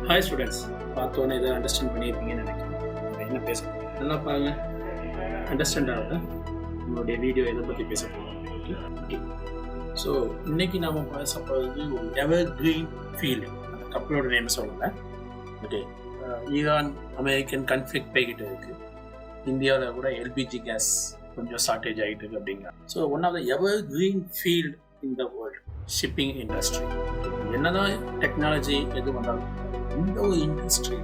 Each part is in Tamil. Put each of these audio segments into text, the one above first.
ஹாய் ஸ்டூடெண்ட்ஸ், பார்த்தோன்னே இதை அண்டர்ஸ்டாண்ட் பண்ணியிருப்பீங்கன்னு நினைக்கிறேன். என்ன பேச போகிறோம் நல்லா பாருங்க, அண்டர்ஸ்டாண்ட் ஆகுது நம்மளுடைய வீடியோ எதை பற்றி பேச போகிறோம். ஓகே, ஸோ இன்னைக்கு நாம் பேச போகிறது ஒரு எவர் கிரீன் ஃபீல்டு. அந்த கப்பலோட நேம் சொல்லலை. ஓகே, ஈரான் அமெரிக்கன் கான்ஃப்ளிக்ட் போய்கிட்டு இருக்குது. இந்தியாவில் கூட எல்பிஜி கேஸ் கொஞ்சம் ஷார்ட்டேஜ் ஆகிட்டு இருக்கு அப்படிங்கிற. So one of the evergreen field in the world shipping industry. என்னதான் டெக்னாலஜி எது வந்தாலும் இந்த ஒரு இண்டஸ்ட்ரி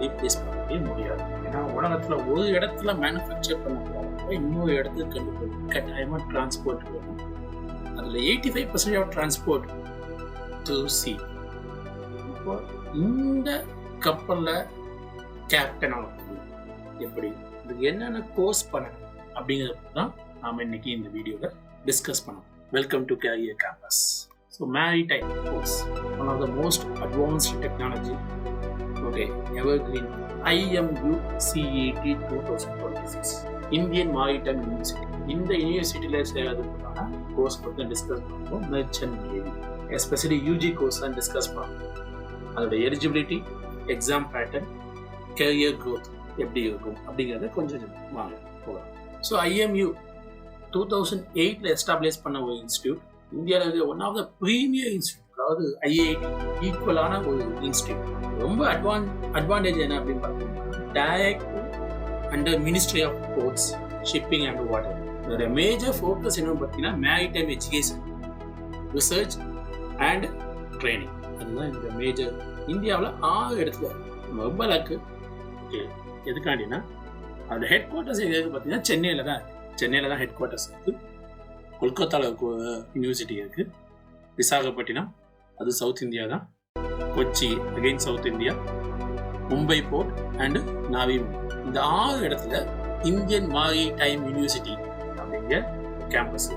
ரீப்ளேஸ் பண்ணவே முடியாது. ஏன்னா உலகத்தில் ஒரு இடத்துல மேனுஃபேக்சர் பண்ண போகிறப்ப இன்னொரு இடத்துக்கு கண்டுபிடிக்கும் கட்டாயமாக டிரான்ஸ்போர்ட் வேணும். அதில் 85% ஆஃப் டிரான்ஸ்போர்ட் டு சி. இப்போ இந்த கப்பலில் கேப்டன் ஆகும் எப்படி, இதுக்கு என்னென்ன கோர்ஸ் பண்ணணும் அப்படிங்கிறது தான் நாம் இன்னைக்கு இந்த வீடியோவில் டிஸ்கஸ் பண்ணோம். Welcome to carrier campus. So maritime course, one of the most advanced technology. Okay, evergreen IMU CET 2026 Indian Maritime University. இந்த யூனிவர்சிட்டியில சேர்றதுக்கான கோர்ஸ் பற்றி டிஸ்கஸ் பண்ணுவோம். Merchant navy especially UG course தான் டிஸ்கஸ் பண்ணுவோம். அதோட eligibility, exam pattern, career growth எப்படி இருக்கும் அப்படிங்கிறத கொஞ்சம் வாங்க போகலாம். ஸோ IMU 2008 எஸ்டாப்ளிஷ் பண்ண ஒரு இன்ஸ்டியூட். இந்தியாவில் இருக்கிற one of the premier institute, அதாவது ஐஐடி ஈக்குவலான ஒரு இன்ஸ்டியூட். ரொம்ப அட்வான்டேஜ் என்ன அப்படின்னு பார்த்தீங்கன்னா, direct under ministry of ports, shipping and water. இதோட மேஜர் ஃபோக்கஸ் என்னன்னு பார்த்தீங்கன்னா maritime education, research and training. அதுதான் இந்த மேஜர். இந்தியாவில் 6 இடத்துல ரொம்ப லக்கு. எதுக்காண்டினா அதோட ஹெட் குவார்ட்டர்ஸ் எங்கே பார்த்தீங்கன்னா சென்னையில் தான் ஹெட் குவார்ட்டர்ஸ் இருக்குது. கொல்கத்தாவில் யூனிவர்சிட்டி இருக்குது. விசாகப்பட்டினம் அது சவுத் இந்தியா தான். Kochi again south India. Mumbai port and navy. இந்த 6 இடத்துல இந்தியன் மாரிடைம் யூனிவர்சிட்டி அப்படிங்கிற கேம்பஸ்.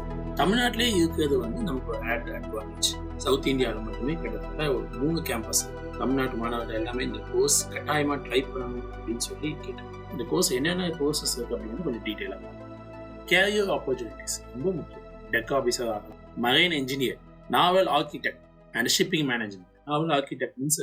தமிழ்நாட்டிலே இருக்கிறது நமக்கு ஒரு அட்வான்டேஜ். சவுத் இந்தியாவில் மட்டுமே கிட்டத்தட்ட ஒரு 3 கேம்பஸ். தமிழ்நாட்டு மாணவர்கள் எல்லாமே இந்த கோர்ஸ் கட்டாயமாக ட்ரை பண்ணணும் அப்படின்னு சொல்லி கேட்டேன். இந்த கோர்ஸ் என்னென்ன கோர்சஸ் இருக்குது அப்படின்னு கொஞ்சம் டீட்டெயிலாக. கேரியர் ஆப்பர்ச்சுனிட்டிஸ் ரொம்ப முக்கியம். டெக் ஆஃபீஸர் ஆகலாம், marine engineer, naval architect and shipping management. Naval architect means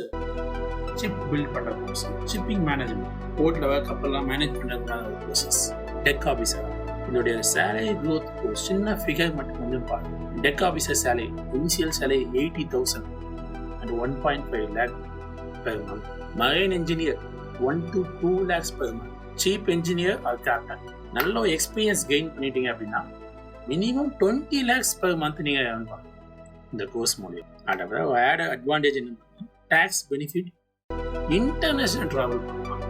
ship build பண்ணுற கோர்ஸ். ஷிப்பிங் மேனேஜ்மெண்ட், போர்ட்டில் கப்பல்லாம் மேனேஜ் பண்ணுறதுக்கான கோர்சஸ். டெக் ஆஃபீஸர், இதோடைய சேலரி க்ரோத் ஒரு சின்ன ஃபிகர் மட்டும் கொஞ்சம் பாருங்க. Deck officer salary, initial salary 80,000 and 1.5 lakh per month. Marine engineer 1 to 2 lakhs per month. Chief engineer or captain, நல்ல எக்ஸ்பீரியன்ஸ் கெயின் பண்ணிட்டீங்க அப்படின்னா மினிமம் 20 lakhs per month நீங்கள் earn பண்ணலாம் இந்த கோர்ஸ் மூலியம். அதாவது ஆட் அட்வான்டேஜ் என்னன்னு, டேக்ஸ் பெனிஃபிட், இன்டர்நேஷனல் ட்ராவல் பண்ணலாம்,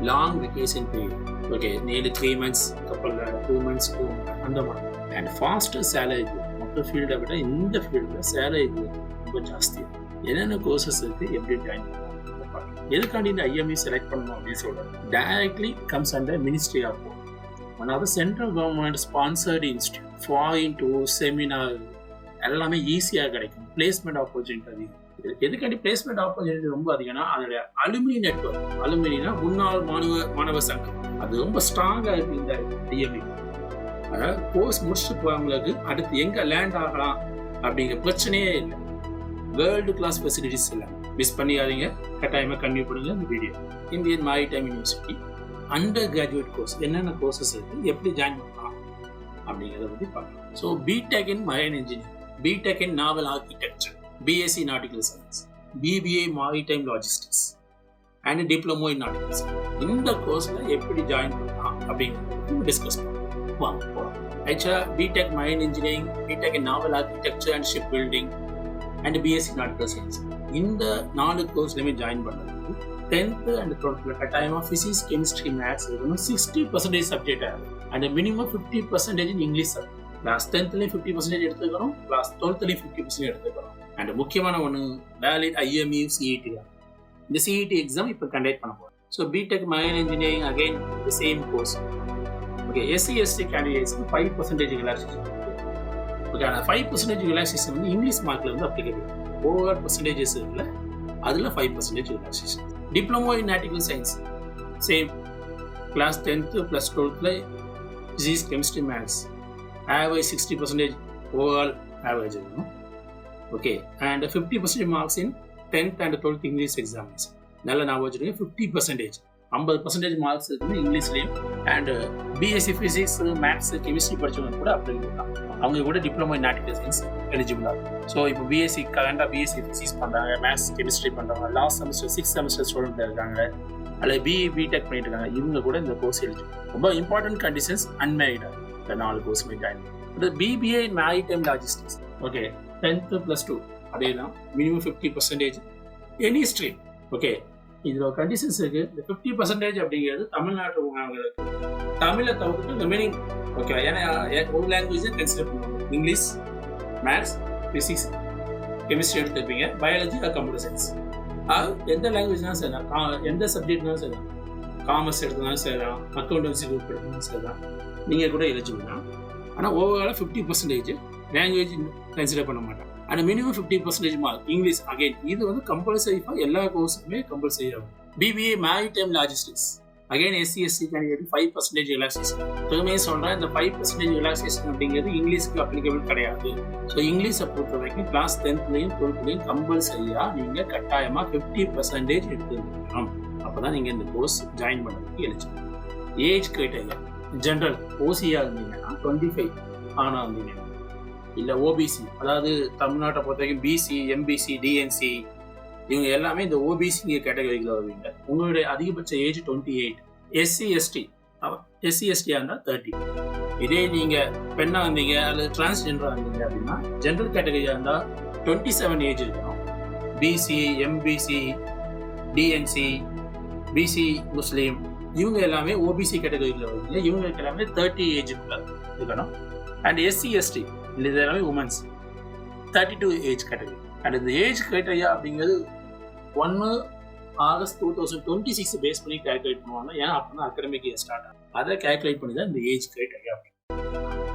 long vacation period. Okay, Nehru 3 months, கப்பலில் 2 months, 2 months அந்த மாதிரி. And pastor salary growth. மற்ற ஃபீல்டை விட இந்த ஃபீல்டில் சேலரி க்ரோத் ரொம்ப ஜாஸ்தி. என்னென்ன கோர்சஸ் இருக்குது, எப்படி ஜாயின் பண்ணலாம், எதுக்காண்டி இந்த IMU செலக்ட் பண்ணணும் அப்படின்னு சொல்கிறேன். Directly comes under ministry of port. One of the central government sponsored institute. Foreign tour, seminar எல்லாமே ஈஸியாக கிடைக்கும். பிளேஸ்மெண்ட் ஆப்பர்ச்சுனிட்டி அதிகம். எதுக்காண்டி பிளேஸ்மெண்ட் ஆப்பர்ச்சுனிட்டி ரொம்ப அதிகம்னா, அதோட அலுமினி நெட்வொர்க். அலுமினா முன்னாள் மாணவர் சங்கம், அது ரொம்ப ஸ்ட்ராங்காக இருக்குது இந்த IMU. அதாவது கோர்ஸ் முடிச்சுட்டு போகிறவங்களுக்கு அடுத்து எங்கே லேண்ட் ஆகலாம் அப்படிங்கிற பிரச்சனையே இல்லை. வேர்ல்டு கிளாஸ் ஃபெசிலிட்டிஸ் எல்லாம் மிஸ் பண்ணியாதீங்க. கட்டாயமாக கன்டினியூ பண்ணுங்க இந்த video. Indian maritime university under graduate course என்னென்ன கோர்சஸ் இருக்குது, எப்படி ஜாயின் பண்ணலாம் அப்படிங்கிறத பற்றி பார்க்கலாம். So BTech in marine engineering, BTech in naval architecture, BSc nautical science, BBA maritime logistics and diploma in nautical science. இந்த கோர்ஸில் எப்படி ஜாயின் பண்ணலாம் அப்படிங்கிறத டிஸ்கஸ் பண்ணலாம். வாங்க போகலாம். ஆக்சுவலாக BTech marine engineering, BTech in naval architecture and shipbuilding and BSc nautical science, இந்த 4 கோர்ஸ்லையுமே ஜாயின் பண்ணுறதுக்கு 10th and 12th கட்டாயமாக ஃபிசிக்ஸ், கெமிஸ்ட்ரி, மேத்ஸ் இருக்கணும். 60% சப்ஜெக்ட் ஆகும். And minimum 50% in English subject. Class 10th 50% எடுத்துக்கணும், கிளாஸ் 12th 50% எடுத்துக்கணும். அண்ட் முக்கியமான ஒன்று வேலிட் IMU CET தான். இந்த CET எக்ஸாம் இப்போ கண்டக்ட் பண்ண போகிறோம். So BTech marine engineering again the same course. Okay, SC ST கேண்டிடேட்ஸ்க்கு 5% ரிலாக்ஸேஷன். ஓகே, அந்த 5% ரிலாக்ஸேஷன் இங்கிலீஷ் மார்க்கில் அப்ளிகபிள். ஓவர் பர்சன்டேஜஸ் இருக்குல்ல, அதில் 5% relaxation. Diploma in nautical science same. Class 10th + 12th physics, chemistry, maths. Average 60% overall average இருக்கணும். Okay, and 50% marks in 10th and 12th English examination. நல்லா ஞாபகம் வச்சுருங்க. 50%, 50% மார்க்ஸ் இருக்குது இங்கிலீஷ்லேயும். And BSc physics, maths, chemistry படித்தவங்க கூட அப்படி இருக்கலாம். அவங்க கூட diploma in nautical science eligible ஆகும். ஸோ இப்போ பிஎஸ்சி கரண்டாக பிஎஸ்சி ஃபிசிக்ஸ் பண்ணுறாங்க, மேத்ஸ் கெமிஸ்ட்ரி பண்ணுறாங்க, last semester 6th semester student இருக்காங்க, அல்லது பிடெக் பண்ணிட்டு இருக்காங்க, இவங்க கூட இந்த கோர்ஸ் எலிஜிபிள். ரொம்ப இம்பார்ட்டன்ட் கண்டிஷன்ஸ் அன்மேரிடா இந்த 4 கோர்ஸுமே ஜாயின் பண்ணும். பிபிஏ இன் மேரிடைம் லாஜிஸ்டிக்ஸ். ஓகே, 10th + 2 அதே தான். Minimum 50%, any stream. ஓகே, இதில் கண்டிஷன்ஸ் இருக்கு. இந்த 50% அப்படிங்கிறது தமிழ்நாட்டு மாணவர்களுக்கு தமிழை தவிர்த்து ரிமைனிங் ஓகே. ஏன்னா ஒரு லாங்குவேஜை கன்சிடர் பண்ணுவாங்க. இங்கிலீஷ், மேத்ஸ், ஃபிசிக்ஸ், கெமிஸ்ட்ரி எடுத்துருப்பீங்க, பயாலஜி ஆர் கம்ப்யூட்டர் சயின்ஸ். அது எந்த லாங்குவேஜ்னாலும் சரிதான், எந்த சப்ஜெக்ட்னாலும் சரிதான், காமர்ஸ் எடுத்தனாலும் சரிதான், அக்கௌண்டன்சி குரூப் எடுத்தனாலும் சரிதான், நீங்கள் கூட எலிஜிபிள் தான். ஆனால் ஓவராலாக 50% லாங்குவேஜ் கன்சிடர் பண்ண மாட்டாங்க. ஆனால் மினிமம் 50% மார்க் இங்கிலீஷ். அகைன் இது வந்து கம்பல்சரிஃபாக எல்லா கோர்ஸுக்குமே கம்பல்சரி ஆகும். BBA maritime logistics. Again SC/ST candidate 5% relaxation. திரும்பியும் சொல்கிறேன், இந்த 5% ரிலாக்ஸேஷன் அப்படிங்கிறது இங்கிலீஷ்க்கு அப்ளிகபிள் கிடையாது. ஸோ இங்கிலீஷை பொறுத்த வரைக்கும் கிளாஸ் 10th-லையும் 12th-லையும் கம்பல்சரியாக நீங்கள் கட்டாயமாக 50% எடுத்துக்கணும். அப்போ தான் நீங்கள் இந்த கோர்ஸ் ஜாயின் பண்ணுறதுக்கு எலிஜிபிள். ஏஜ் கிரைட்டீரியா ஜென்ரல் ஓசியாக இருந்தீங்கன்னா 25 ஆனால் இருந்தீங்கன்னா, இல்லை ஓபிசி, அதாவது தமிழ்நாட்டை பொறுத்த வரைக்கும் பிசி, எம்பிசி, டிஎன்சி இவங்க எல்லாமே இந்த ஓபிசி கேட்டகரியில் வருவீங்க. உங்களுடைய அதிகபட்ச ஏஜ் 28. SC/ST இருந்தால் 30. இதே நீங்கள் பெண்ணாக இருந்தீங்க அல்லது டிரான்ஸ்ஜெண்டராக இருந்தீங்க அப்படின்னா ஜென்ரல் கேட்டகரியாக இருந்தால் 27 ஏஜ் இருக்கணும். பிசி, எம்பிசி, டிஎன்சி, பிசி முஸ்லீம் இவங்க எல்லாமே ஓபிசி கேட்டகரியில் வருவீங்க. இவங்களுக்கு எல்லாமே 30 ஏஜுக்குள்ள இருக்கணும். அண்ட் SC/ST இது எல்லாமே உமன்ஸ் 32 ஏஜ் கேட்டகரி. அண்ட் இந்த ஏஜ் கிரைட்டீரியா அப்படிங்கிறது 1 ஆகஸ்ட் 2026 பேஸ் பண்ணி கேல்குலேட் பண்ணுவாங்க. ஏன்னா அப்போ தான் அகாடமிக் இயர் ஸ்டார்ட் ஆகும். அதை கேல்குலேட் பண்ணி தான் இந்த ஏஜ் கிரைட்டீரியா அப்படின்னு.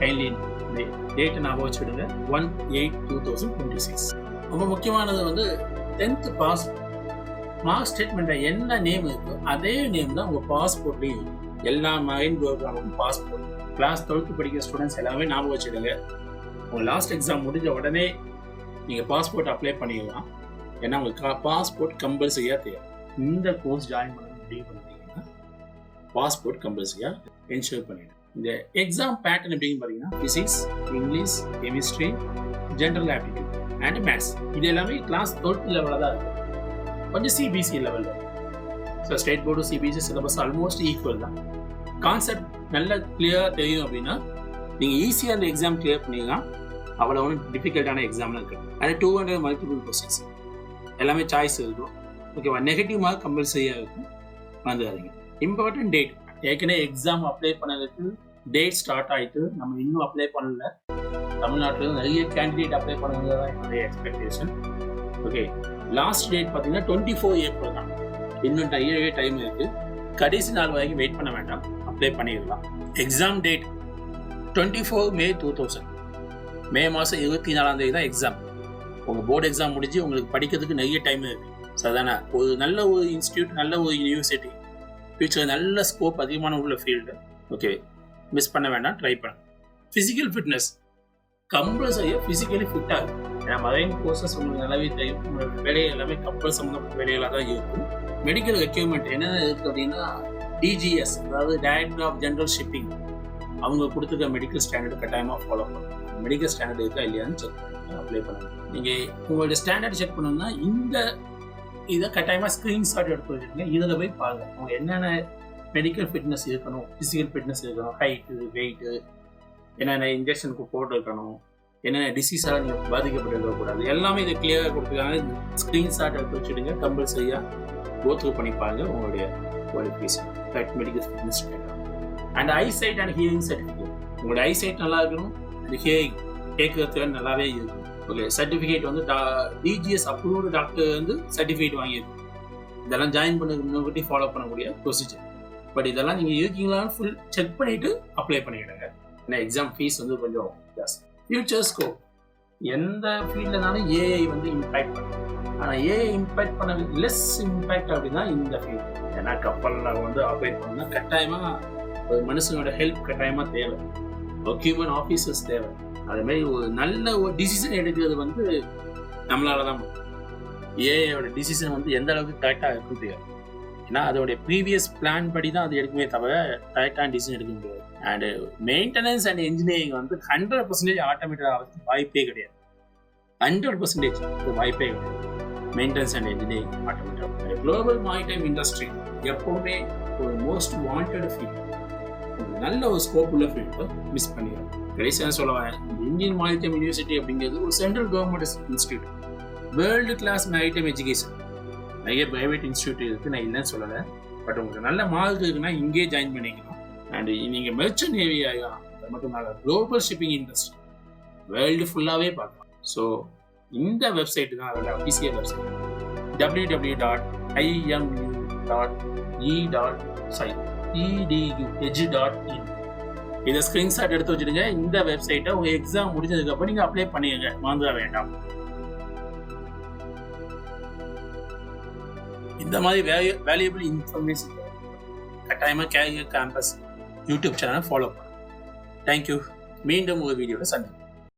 கைண்ட்லி இந்த டேட்டை ஞாபகம் வச்சுடுங்க. 1/8/2026. ரொம்ப முக்கியமானது வந்து 10th பாஸ் மார்க் ஸ்டேட்மெண்ட்டில் என்ன நேம் இருக்கோ அதே நேம் தான் உங்கள் பாஸ்போர்ட்லேயும் இருக்கும். எல்லா மைண்ட் ப்ரோக்ராமுக்கும் பாஸ்போர்ட். கிளாஸ் 12th படிக்கிற ஸ்டூடெண்ட்ஸ் எல்லாமே ஞாபகம் வச்சுடுங்க. உங்கள் லாஸ்ட் எக்ஸாம் முடிஞ்ச உடனே நீங்கள் பாஸ்போர்ட் அப்ளை பண்ணிடலாம். ஏன்னா உங்களுக்கு பாஸ்போர்ட் கம்பல்சரியாக தேவை. இந்த கோர்ஸ் ஜாயின் பண்ண முடிவு பண்ணிட்டீங்கன்னா பாஸ்போர்ட் கம்பல்சரியாக என்ஷூர் பண்ணிடுங்க. இந்த எக்ஸாம் பேட்டர்ன் எப்படின்னு பார்த்தீங்கன்னா physics, English, chemistry, general aptitude and maths இது எல்லாமே கிளாஸ் 12th லெவலில் தான் இருக்கும். கொஞ்சம் சிபிஎஸ்சி லெவலில். So state board CBSE syllabus almost equal தான். கான்செப்ட் நல்லா கிளியராக தெரியும் அப்படின்னா நீங்கள் ஈஸியாக அந்த எக்ஸாம் கிளியர் பண்ணிங்கன்னா அவ்வளோ ஒன்றும் டிஃபிகல்ட்டான எக்ஸாம்லாம் இருக்குது. அது 200 மல்டிபிள் கொஸ்டின்ஸ் எல்லாமே சாய்ஸ் இருக்கும். ஓகேவா? நெகட்டிவ் மார்க் கம்பல்சரியாக இருக்கும். வந்துடாதீங்க. Important date. ஏற்கனவே எக்ஸாம் அப்ளை பண்ணதுக்கு டேட் ஸ்டார்ட் ஆகிட்டு நம்ம இன்னும் அப்ளை பண்ணல. தமிழ்நாட்டில் நிறைய கேண்டிடேட் அப்ளை பண்ணது தான் என்னுடைய எக்ஸ்பெக்டேஷன். ஓகே, லாஸ்ட் டேட் பார்த்தீங்கன்னா 24 ஏப்ரல் தான். இன்னும் டைம் இருக்குது. கடைசி நாள் வரைக்கும் வெயிட் பண்ண வேண்டாம், அப்ளை பண்ணிடலாம். எக்ஸாம் டேட் 24 மே 2000. மே மாதம் 24 தான் எக்ஸாம். உங்கள் போர்டு எக்ஸாம் முடிஞ்சு உங்களுக்கு படிக்கிறதுக்கு நிறைய டைம் இருக்குது. ஸோ அதானே ஒரு நல்ல ஒரு இன்ஸ்டியூட், நல்ல ஒரு யூனிவர்சிட்டி, ஃபியூச்சர் நல்ல ஸ்கோப் அதிகமான உள்ள ஃபீல்டு. ஓகே, மிஸ் பண்ண வேண்டாம், ட்ரை பண்ணுங்க. ஃபிசிக்கல் ஃபிட்னஸ் கம்பல்சரியாக ஃபிசிக்கலி ஃபிட்டாக இருக்கும். ஏன்னா மரைன் கோர்சஸ் உங்களுக்கு நல்லாவே தெரியும். உங்களோட வேலைகள் எல்லாமே கப்பல் சம்மந்தப்பட்ட வேலைகளாக தான் இருக்கும். மெடிக்கல் ரெக்யூர்மெண்ட் என்னென்ன இருக்குது அப்படின்னா DGS, அதாவது டைரக்டர் ஆஃப் ஜெனரல் ஷிப்பிங், அவங்க கொடுத்துருக்க மெடிக்கல் ஸ்டாண்டர்ட் கட்டாயமாக ஃபாலோ பண்ணணும். மெடிக்கல் ஸ்டாண்டர்ட் இருக்கா இல்லையான்னு செக் பண்ணி அப்ளை பண்ணணும். நீங்கள் உங்களோட ஸ்டாண்டர்ட் செக் பண்ணணும்னா இந்த இதை கட்டாயமாக ஸ்க்ரீன்ஷாட் எடுத்து வச்சுருங்க. இதில் போய் பாருங்கள் அவங்க என்னென்ன மெடிக்கல் ஃபிட்னஸ் இருக்கணும், ஃபிசிக்கல் ஃபிட்னஸ் இருக்கணும், ஹைட்டு, வெயிட்டு, என்னென்ன இன்ஜெக்ஷனுக்கு போட்டு இருக்கணும், என்னென்ன டிசீஸாக நீங்கள் பாதிக்கப்பட்டு இருக்கக்கூடாது, எல்லாமே இதை கிளியராக கொடுத்துருக்காங்க. ஸ்க்ரீன்ஷாட் எடுத்து வச்சுடுங்க. கம்பல்சரியாக கோ த்ரூ பண்ணி பாருங்கள் உங்களுடைய qualification medical fitness. And eyesight and hearing certificate. உங்களோட ஐசைட் நல்லா இருக்கணும், அந்த ஹியரிங் கேட்கறதுக்கு நல்லாவே இருக்கும். ஓகே, சர்டிஃபிகேட் வந்து DGS அப்ரூவ்டு டாக்டர் வந்து சர்டிஃபிகேட் வாங்கியிருக்கும். இதெல்லாம் ஜாயின் பண்ணதுக்கு முன்னாடி ஃபாலோ பண்ணக்கூடிய ப்ரொசீஜர். பட் இதெல்லாம் நீங்கள் இருக்கீங்களான்னு ஃபுல் செக் பண்ணிவிட்டு அப்ளை பண்ணிவிடுங்க. ஏன்னா எக்ஸாம் ஃபீஸ் வந்து கொஞ்சம் ஜாஸ்தி. ஃபியூச்சர் ஸ்கோப் எந்த ஃபீல்டுனாலும் ஏஐ வந்து இம்பேக்ட் பண்ணும். ஆனால் ஏஐ இம்பேக்ட் பண்ண லெஸ் இம்பேக்ட் அப்படின்னா இந்த ஃபீல்டு. ஏன்னா கப்பலில் வந்து ஆப்ரேட் பண்ணால் கட்டாயமாக ஒரு மனுஷனோட ஹெல்ப் கட்டாயமாக தேவை. ஹியூமன் ஆஃபீஸர்ஸ் தேவை. அதுமாதிரி ஒரு நல்ல ஒரு டிசிஷன் எடுக்கிறது வந்து நம்மளால தான். ஏஐயோட டிசிஷன் வந்து எந்த அளவுக்கு கரெக்டாக இருக்குன்னு தெரியாது. ஏன்னா அதோடைய ப்ரீவியஸ் பிளான் படி தான் அது எடுக்குமே தவிர கரெக்டான டிசிஷன் எடுக்க முடியாது. அண்டு மெயின்டெனன்ஸ் அண்ட் இன்ஜினியரிங் வந்து 100% ஆட்டோமேட்டட் ஆகிறதுக்கு வாய்ப்பே கிடையாது. 100% வாய்ப்பே கிடையாது. Maintenance and engineering automated. Global maritime industry எப்பவுமே ஒரு மோஸ்ட் வாண்டட் ஃபீல்ட், நல்ல ஒரு ஸ்கோப் உள்ள ஃபீல்டை மிஸ் பண்ணிடுறாங்க. கடைசியாக சொல்லுவாங்க, இந்த இந்தியன் மேரிடைம் யூனிவர்சிட்டி அப்படிங்கிறது ஒரு central government institute, world class maritime education. நிறைய பிரைவேட் இன்ஸ்டியூட் இருக்குது, நான் இல்லைன்னு சொல்லலை. பட் உங்களுக்கு நல்ல மார்க் இருக்குன்னா இங்கே ஜாயின் பண்ணிக்கணும். அண்ட் நீங்கள் மெர்ச்சன்ட் நேவி ஆகலாம், அது மட்டும் இல்லாமல் குளோபல் ஷிப்பிங் இண்டஸ்ட்ரி வேர்ல்டு ஃபுல்லாகவே பார்க்கலாம். ஸோ இந்த வெப்சைட் தான் அதோட அஃபிஷியல் வெப்சைட், www.imu.e.edu.in. இதை ஸ்கிரீன்ஷாட் எடுத்து வச்சுடுங்க. இந்த வெப்சைட்டை உங்கள் எக்ஸாம் முடிஞ்சதுக்கப்புறம் நீங்கள் அப்ளை பண்ணிடுங்க, மறந்துட வேண்டாம். இந்த மாதிரி வேல்யூபிள் இன்ஃபர்மேஷன் கட்டாயமாக career campus YouTube channel follow பண்ணுங்க. தேங்க்யூ. மீண்டும் ஒரு வீடியோவில் சந்திப்போம்.